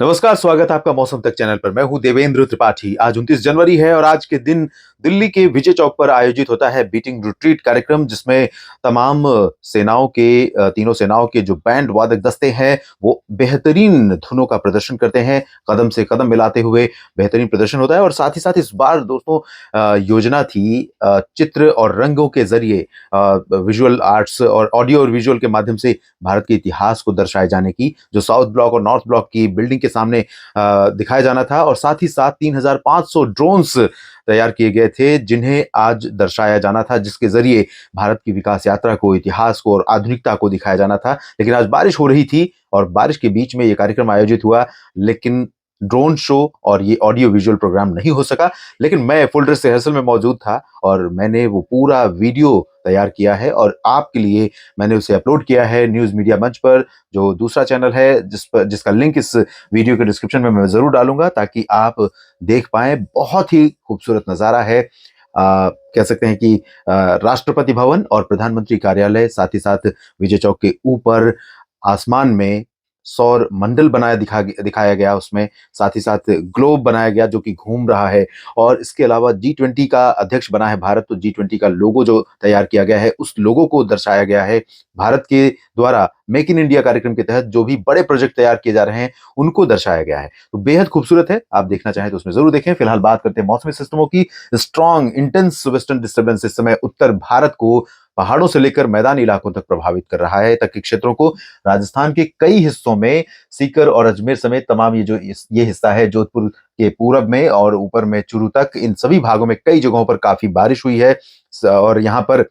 नमस्कार, स्वागत है आपका मौसम तक चैनल पर। मैं हूं देवेंद्र त्रिपाठी। आज 29 जनवरी है और आज के दिन दिल्ली के विजय चौक पर आयोजित होता है बीटिंग रिट्रीट कार्यक्रम, जिसमें तमाम सेनाओं के तीनों सेनाओं के जो बैंड वादक दस्ते हैं वो बेहतरीन धुनों का प्रदर्शन करते हैं, कदम से कदम मिलाते हुए बेहतरीन प्रदर्शन होता है। और साथ ही साथ इस बार दोस्तों योजना थी चित्र और रंगों के जरिए विजुअल आर्ट्स और ऑडियो और विजुअल के माध्यम से भारत के इतिहास को दर्शाए जाने की, जो साउथ ब्लॉक और नॉर्थ ब्लॉक की बिल्डिंग के सामने दिखाया जाना था। और साथ ही साथ 3500 ड्रोन्स तैयार किए गए थे जिन्हें आज दर्शाया जाना था, जिसके जरिए भारत की विकास यात्रा को, इतिहास को और आधुनिकता को दिखाया जाना था। लेकिन आज बारिश हो रही थी और बारिश के बीच में ये कार्यक्रम आयोजित हुआ, लेकिन ड्रोन शो और ये ऑडियो विजुअल प्रोग्राम नहीं हो सका। लेकिन मैं फुल ड्रेस रिहर्सल में मौजूद था और मैंने वो पूरा वीडियो तैयार किया है और आपके लिए मैंने उसे अपलोड किया है न्यूज मीडिया मंच पर, जो दूसरा चैनल है जिसका लिंक इस वीडियो के डिस्क्रिप्शन में मैं जरूर डालूंगा, ताकि आप देख पाएं। बहुत ही खूबसूरत नजारा है। कह सकते हैं कि राष्ट्रपति भवन और प्रधानमंत्री कार्यालय, साथ ही साथ विजय चौक के ऊपर आसमान में सौर मंडल दिखाया गया उसमें, साथ ही साथ ग्लोब बनाया गया जो कि घूम रहा है। और इसके अलावा G20 का अध्यक्ष बना है भारत, तो G20 का लोगो जो तैयार किया गया है उस लोगो को दर्शाया गया है। भारत के द्वारा मेक इन इंडिया कार्यक्रम के तहत जो भी बड़े प्रोजेक्ट तैयार किए जा रहे हैं उनको दर्शाया गया है। तो बेहद खूबसूरत है, आप देखना चाहें तो उसमें जरूर देखें। फिलहाल बात करते हैं मौसमी सिस्टमों की। स्ट्रॉन्ग इंटेंस वेस्टर्न डिस्टर्बेंस इस समय उत्तर भारत को पहाड़ों से लेकर मैदानी इलाकों तक प्रभावित कर रहा है, तक के क्षेत्रों को। राजस्थान के कई हिस्सों में सीकर और अजमेर समेत तमाम ये हिस्सा है जोधपुर के पूरब में और ऊपर में चूरू तक, इन सभी भागों में कई जगहों पर काफी बारिश हुई है। और यहाँ पर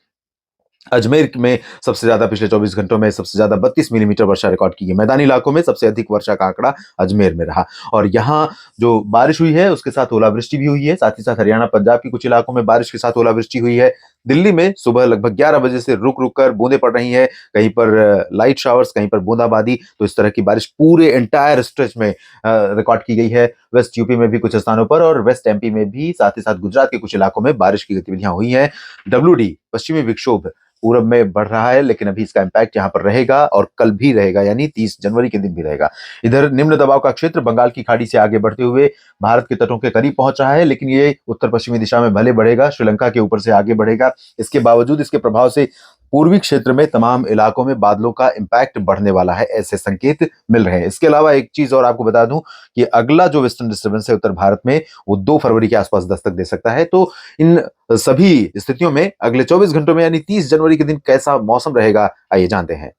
अजमेर में सबसे ज्यादा पिछले 24 घंटों में सबसे ज्यादा 32 मिलीमीटर वर्षा रिकॉर्ड की गई। मैदानी इलाकों में सबसे अधिक वर्षा का आंकड़ा अजमेर में रहा। और यहाँ जो बारिश हुई है उसके साथ ओलावृष्टि भी हुई है। साथ ही साथ हरियाणा पंजाब के कुछ इलाकों में बारिश के साथ ओलावृष्टि हुई है। दिल्ली में सुबह लगभग 11 बजे से रुक रुक कर बूंदें पड़ रही हैं, कहीं पर लाइट शावर्स, कहीं पर बूंदाबांदी। तो इस तरह की बारिश पूरे एंटायर स्ट्रेच में रिकॉर्ड की गई है। वेस्ट यूपी में भी कुछ स्थानों पर और वेस्ट एमपी में भी, साथ ही साथ गुजरात के कुछ इलाकों में बारिश की गतिविधियां हुई हैं। WD पश्चिमी विक्षोभ पूरब में बढ़ रहा है, लेकिन अभी इसका इंपैक्ट यहां पर रहेगा और कल भी रहेगा, यानी 30 जनवरी के दिन भी रहेगा। इधर निम्न दबाव का क्षेत्र बंगाल की खाड़ी से आगे बढ़ते हुए भारत के तटों के करीब पहुंच रहा है, लेकिन ये उत्तर पश्चिमी दिशा में भले बढ़ेगा, श्रीलंका के ऊपर से आगे बढ़ेगा। इसके बावजूद इसके प्रभाव से पूर्वी क्षेत्र में तमाम इलाकों में बादलों का इंपैक्ट बढ़ने वाला है, ऐसे संकेत मिल रहे हैं। इसके अलावा एक चीज और आपको बता दूं कि अगला जो वेस्टर्न डिस्टर्बेंस है उत्तर भारत में, वो 2 फरवरी के आसपास दस्तक दे सकता है। तो इन सभी स्थितियों में अगले 24 घंटों में यानी 30 जनवरी के दिन कैसा मौसम रहेगा, आइए जानते हैं।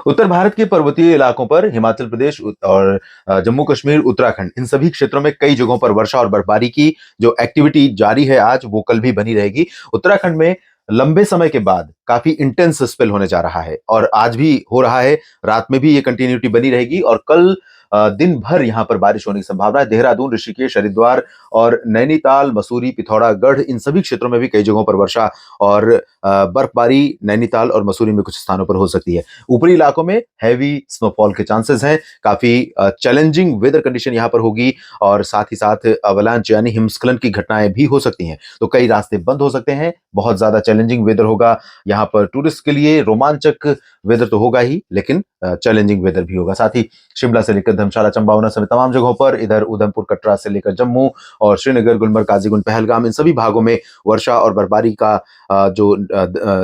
उत्तर भारत के पर्वतीय इलाकों पर हिमाचल प्रदेश और जम्मू कश्मीर, उत्तराखंड, इन सभी क्षेत्रों में कई जगहों पर वर्षा और बर्फबारी की जो एक्टिविटी जारी है आज, वो कल भी बनी रहेगी। उत्तराखंड में लंबे समय के बाद काफी इंटेंस स्पेल होने जा रहा है और आज भी हो रहा है। रात में भी ये कंटिन्यूटी बनी रहेगी और कल दिन भर यहां पर बारिश होने की संभावना है। देहरादून, ऋषिकेश, हरिद्वार और नैनीताल, मसूरी, पिथौरागढ़, इन सभी क्षेत्रों में भी कई जगहों पर वर्षा और बर्फबारी नैनीताल और मसूरी में कुछ स्थानों पर हो सकती है। ऊपरी इलाकों में हैवी स्नोफॉल के चांसेस हैं। काफी चैलेंजिंग वेदर कंडीशन यहां पर होगी और साथ ही साथ अवलांच यानी हिमस्खलन की घटनाएं भी हो सकती हैं। तो कई रास्ते बंद हो सकते हैं, बहुत ज्यादा चैलेंजिंग वेदर होगा यहाँ पर। टूरिस्ट के लिए रोमांचक वेदर तो होगा ही, लेकिन चैलेंजिंग वेदर भी होगा। साथ ही शिमला से लेकर धर्मशाला, चंबा, ऊना समेत तमाम जगहों पर, इधर उधमपुर, कटरा से लेकर जम्मू और श्रीनगर, गुलमर्ग, काजीगुंड, पहलगाम, इन सभी भागों में वर्षा और बर्फबारी का जो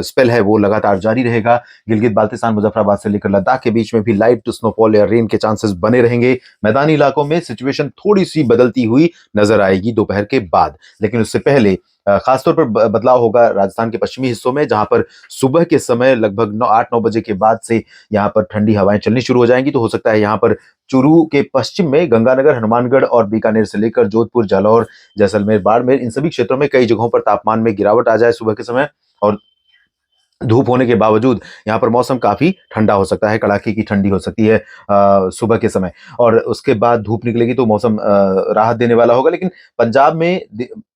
स्पेल है वो लगातार जारी रहेगा। गिलगित बाल्टिस्तान, मुजफ्फराबाद से लेकर लद्दाख के बीच में भी लाइट स्नोफॉल या रेन के चांसेस बने रहेंगे। मैदानी इलाकों में सिचुएशन थोड़ी सी बदलती हुई नजर आएगी दोपहर के बाद, लेकिन उससे पहले खासतौर पर बदलाव होगा राजस्थान के पश्चिमी हिस्सों में, जहां पर सुबह के समय लगभग 8-9 बजे के बाद से यहां पर ठंडी हवाएं चलनी शुरू हो जाएंगी। तो हो सकता है यहां पर चूरू के पश्चिम में गंगानगर, हनुमानगढ़ और बीकानेर से लेकर जोधपुर, जालौर, जैसलमेर, बाड़मेर, इन सभी क्षेत्रों में कई जगहों पर तापमान में गिरावट आ जाए सुबह के समय। और धूप होने के बावजूद यहाँ पर मौसम काफी ठंडा हो सकता है, कड़ाके की ठंडी हो सकती है सुबह के समय। और उसके बाद धूप निकलेगी तो मौसम राहत देने वाला होगा। लेकिन पंजाब में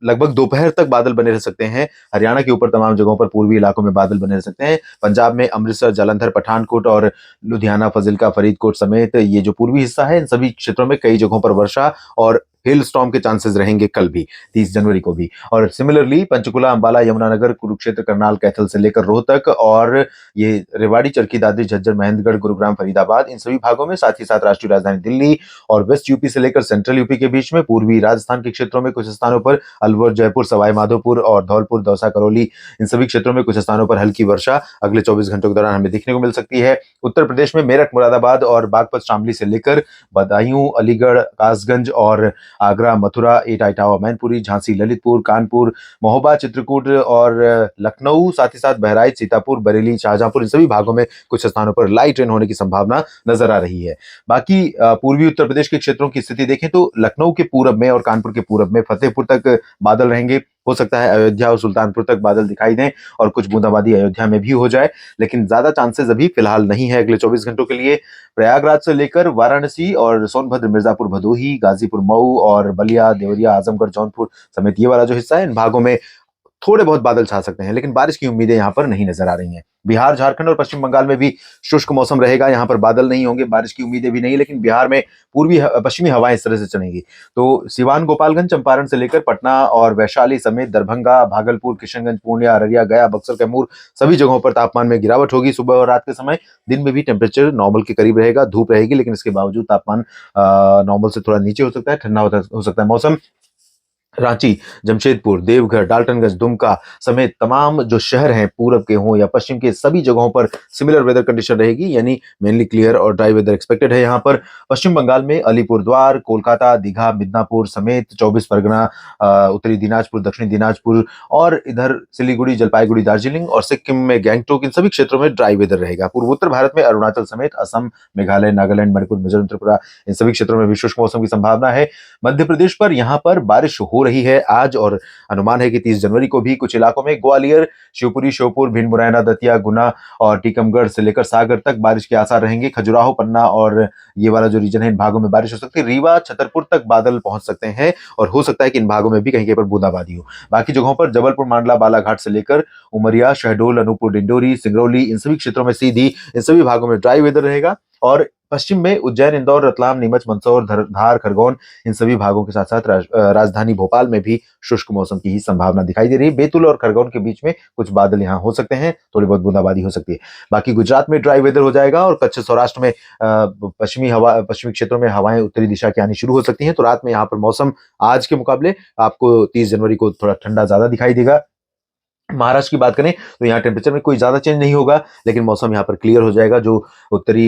लगभग दोपहर तक बादल बने रह सकते हैं। हरियाणा के ऊपर तमाम जगहों पर पूर्वी इलाकों में बादल बने रह सकते हैं। पंजाब में अमृतसर, जालंधर, पठानकोट और लुधियाना, फजिल्का, फरीदकोट समेत ये जो पूर्वी हिस्सा है, इन सभी क्षेत्रों में कई जगहों पर वर्षा और हेल स्टॉर्म के चांसेस रहेंगे कल भी, 30 जनवरी को भी। और सिमिलरली पंचकुला, अंबाला, यमुनानगर, कुरुक्षेत्र, करनाल, कैथल से लेकर रोहतक और ये रेवाड़ी, चरखी दादरी, झज्जर, महेंद्रगढ़, गुरुग्राम, फरीदाबाद, इन सभी भागों में, साथ ही साथ राष्ट्रीय राजधानी दिल्ली और वेस्ट यूपी से लेकर सेंट्रल यूपी के बीच में, पूर्वी राजस्थान के क्षेत्रों में कुछ स्थानों पर, अलवर, जयपुर, सवाई माधोपुर और धौलपुर, दौसा, करौली, इन सभी क्षेत्रों में कुछ स्थानों पर हल्की वर्षा अगले 24 घंटों के दौरान हमें देखने को मिल सकती है। उत्तर प्रदेश में मेरठ, मुरादाबाद और बागपत, शामली से लेकर बदायूं, अलीगढ़, कासगंज और आगरा, मथुरा, एटा, इटावा, मैनपुरी, झांसी, ललितपुर, कानपुर, महोबा, चित्रकूट और लखनऊ, साथ ही साथ बहराइच, सीतापुर, बरेली, शाहजहांपुर, इन सभी भागों में कुछ स्थानों पर लाइट रेन होने की संभावना नजर आ रही है। बाकी पूर्वी उत्तर प्रदेश के क्षेत्रों की स्थिति देखें तो लखनऊ के पूरब में और कानपुर के पूरब में फतेहपुर तक बादल रहेंगे। हो सकता है अयोध्या और सुल्तानपुर तक बादल दिखाई दें और कुछ बूंदाबांदी अयोध्या में भी हो जाए, लेकिन ज्यादा चांसेस अभी फिलहाल नहीं है अगले 24 घंटों के लिए। प्रयागराज से लेकर वाराणसी और सोनभद्र, मिर्जापुर, भदोही, गाजीपुर, मऊ और बलिया, देवरिया, आजमगढ़, जौनपुर समेत ये वाला जो हिस्सा है, इन भागों में थोड़े बहुत बादल छा सकते हैं, लेकिन बारिश की उम्मीदें यहाँ पर नहीं नजर आ रही हैं। बिहार, झारखंड और पश्चिम बंगाल में भी शुष्क मौसम रहेगा, यहाँ पर बादल नहीं होंगे, बारिश की उम्मीदें भी नहीं, लेकिन बिहार में पूर्वी पश्चिमी हवाएं इस तरह से चलेंगी। तो सिवान, गोपालगंज, चंपारण से लेकर पटना और वैशाली समेत दरभंगा, भागलपुर, किशनगंज, पूर्णिया, अररिया, गया, बक्सर, कैमूर सभी जगहों पर तापमान में गिरावट होगी सुबह और रात के समय। दिन में भी टेम्परेचर नॉर्मल के करीब रहेगा, धूप रहेगी, लेकिन इसके बावजूद तापमान नॉर्मल से थोड़ा नीचे हो सकता है, ठंडा हो सकता है मौसम। रांची, जमशेदपुर, देवघर, डाल्टनगंज, दुमका समेत तमाम जो शहर हैं पूरब के हों या पश्चिम के, सभी जगहों पर सिमिलर वेदर कंडीशन रहेगी, यानी मेनली क्लियर और ड्राई वेदर एक्सपेक्टेड है यहाँ पर। पश्चिम बंगाल में अलीपुरद्वार, कोलकाता, दीघा, मिदनापुर समेत 24 परगना, उत्तरी दिनाजपुर, दक्षिणी दिनाजपुर और इधर सिलीगुड़ी, जलपाईगुड़ी, दार्जिलिंग और सिक्किम में गैंगटोक, इन सभी क्षेत्रों में ड्राई वेदर रहेगा। पूर्वोत्तर भारत में अरुणाचल समेत असम, मेघालय, नागालैंड, मणिपुर, मिजोरम, त्रिपुरा, इन सभी क्षेत्रों में भी शुष्क मौसम की संभावना है। मध्य प्रदेश पर यहाँ पर बारिश हो रही है आज, और अनुमान है कि 30 जनवरी को भी कुछ इलाकों में ग्वालियर, शिवपुरी, श्योपुर, भिंड, मुरैना, दतिया, गुना और टीकमगढ़ से लेकर सागर तक बारिश के आसार रहेंगे। खजुराहो, पन्ना और ये वाला जो रीजन है, इन भागों में बारिश हो सकती है। रीवा, छतरपुर तक बादल पहुंच सकते हैं और हो सकता है कि इन भागों में भी कहीं कहीं पर बूंदाबांदी हो। बाकी जगहों पर जबलपुर, मांडला, बालाघाट से लेकर उमरिया, शहडोल, अनूपपुर, डिंडोरी, सिंगरौली, इन सभी क्षेत्रों में सीधी, इन सभी भागों में ड्राई वेदर रहेगा। और पश्चिम में उज्जैन, इंदौर, रतलाम, नीमच, मंदसौर, धार, खरगोन, इन सभी भागों के साथ साथ राजधानी भोपाल में भी शुष्क मौसम की ही संभावना दिखाई दे रही है। बैतूल और खरगोन के बीच में कुछ बादल यहाँ हो सकते हैं, थोड़ी बहुत बूंदाबांदी हो सकती है। बाकी गुजरात में ड्राई वेदर हो जाएगा और कच्छ, सौराष्ट्र में पश्चिमी क्षेत्रों में हवाएं उत्तरी दिशा की आनी शुरू हो सकती हैं। तो रात में यहाँ पर मौसम आज के मुकाबले आपको 30 जनवरी को थोड़ा ठंडा ज्यादा दिखाई देगा। महाराष्ट्र की बात करें तो यहाँ टेम्परेचर में कोई ज्यादा चेंज नहीं होगा, लेकिन मौसम यहाँ पर क्लियर हो जाएगा। जो उत्तरी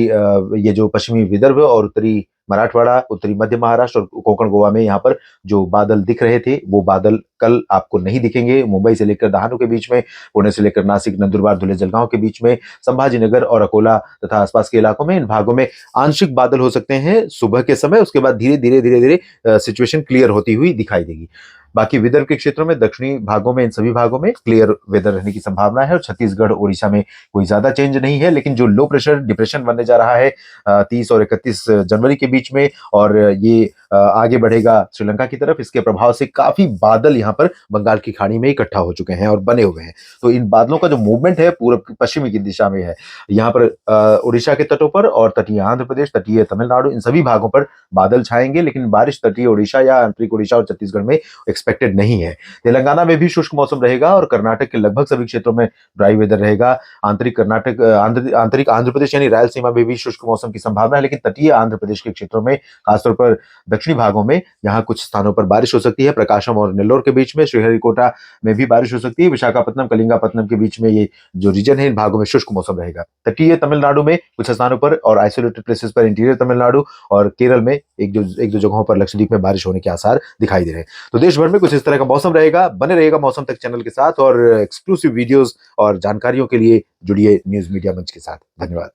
ये जो पश्चिमी विदर्भ और उत्तरी मराठवाड़ा, उत्तरी मध्य महाराष्ट्र और कोंकण गोवा में यहाँ पर जो बादल दिख रहे थे, वो बादल कल आपको नहीं दिखेंगे। मुंबई से लेकर दहानू के बीच में, पुणे से लेकर नासिक, नंदुरबार, धुले, जलगांव के बीच में, संभाजीनगर और अकोला तथा आसपास के इलाकों में, इन भागों में आंशिक बादल हो सकते हैं सुबह के समय। उसके बाद धीरे धीरे सिचुएशन क्लियर होती हुई दिखाई देगी। बाकी विदर्भ के क्षेत्रों में, दक्षिणी भागों में, इन सभी भागों में क्लियर वेदर रहने की संभावना है। और छत्तीसगढ़, ओडिशा में कोई ज्यादा चेंज नहीं है, लेकिन जो लो प्रेशर डिप्रेशन बनने जा रहा है 30 और 31 जनवरी के बीच में, और ये आगे बढ़ेगा श्रीलंका की तरफ, इसके प्रभाव से काफी बादल यहाँ पर बंगाल की खाड़ी में इकट्ठा हो चुके हैं और बने हुए हैं। तो इन बादलों का जो मूवमेंट है पूर्व पश्चिमी की दिशा में है। यहाँ पर उड़ीसा के तटों पर और तटीय आंध्र प्रदेश, तटीय तमिलनाडु, इन सभी भागों पर बादल छाएंगे, लेकिन बारिश तटीय उड़ीसा या आंतरिक उड़ीसा और छत्तीसगढ़ में एक्सपेक्टेड नहीं है। तेलंगाना में भी शुष्क मौसम रहेगा और कर्नाटक के लगभग सभी क्षेत्रों में ड्राई वेदर रहेगा। आंतरिक कर्नाटक, आंतरिक आंध्र प्रदेश यानी रायलसीमा में भी शुष्क मौसम की संभावना है, लेकिन तटीय आंध्र प्रदेश के क्षेत्रों में, खासतौर पर दक्षिणी भागों में, यहाँ कुछ स्थानों पर बारिश हो सकती है। प्रकाशम और नेल्लोर के बीच में, श्रीहरिकोटा में भी बारिश हो सकती है। विशाखापट्टनम, कलिंगापट्टनम के बीच में ये जो रीजन है, इन भागों में शुष्क मौसम रहेगा। तटीय तमिलनाडु में कुछ स्थानों पर और आइसोलेटेड प्लेसेस पर, इंटीरियर तमिलनाडु और केरल में एक दो जगहों पर, लक्षद्वीप में बारिश होने के आसार दिखाई दे रहे हैं। तो देश भर में कुछ इस तरह का मौसम रहेगा। बने रहेगा मौसम तक चैनल के साथ, और एक्सक्लूसिव वीडियोस और जानकारियों के लिए जुड़िए न्यूज मीडिया मंच के साथ। धन्यवाद।